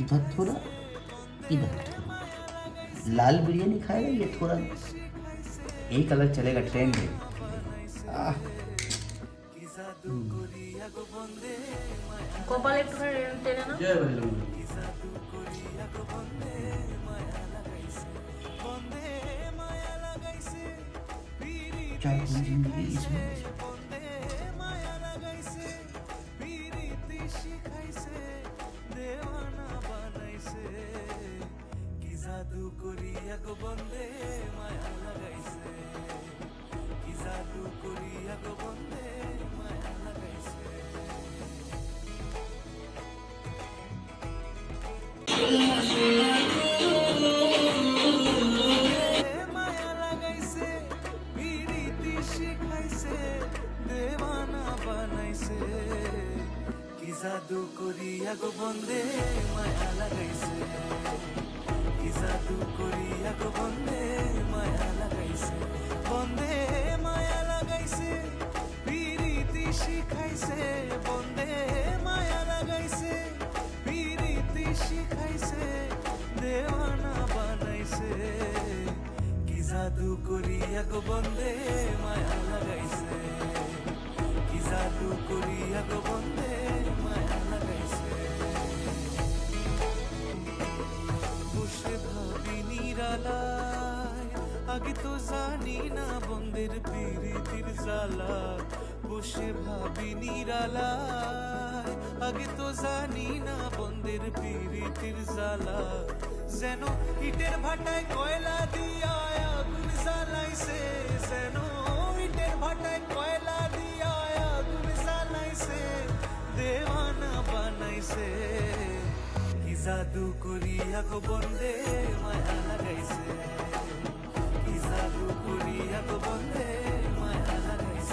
इधर थोड़ा, इधर थोड़ा। लाल बिरयानी खाएगा ये थोड़ा, यही कलर चलेगा ट्रेंड में। आह, কপালে একটুখানি টেনে না। জয় বজরং। क्या कोई जिंदगी इसमें জাদু করিয়া গো বন্দে মায়া লাগাইছে, কি জাদু করিয়া গো বন্দে মায়া লাগাইছে। মায়া লাগাইছে, পিরিতি শিখাইছে, দেওয়ানা বানাইছে, কি জাদু করিয়া গো বন্দে মায়া লাগাইছে, কি জাদু করিয়া গো বন্দে মায়া লাগাইছে, বন্দে মায়া লাগাইছে, পিরিতি শিখাইছে, বন্দে মায়া লাগাইছে, পিরিতি শিখাইছে, দেওয়ানা বানাইছে, কি জাদু করিয়া গো বন্দে মায়া লাগাইছে, কি জাদু করিয়া গো বন্দে মায়া লাগাইছে। বসে ভাবি নিরালায়, আগে তো জানি না বন্দের পিরিতির জ্বালা, বসে ভাবি নিরালায়, আগে তো জানি না বন্দের পিরিতির জ্বালা, যেন ইটের ভাটায় কয়লা দিয়া আগুন জ্বালাইছে, যেন ইটের ভাটায় কয়লা দিয়া আগুন জ্বালাইছে, দেওয়ানা বানাইছে, কি জাদু করিয়া গো বন্দে মায়া লাগাইছে।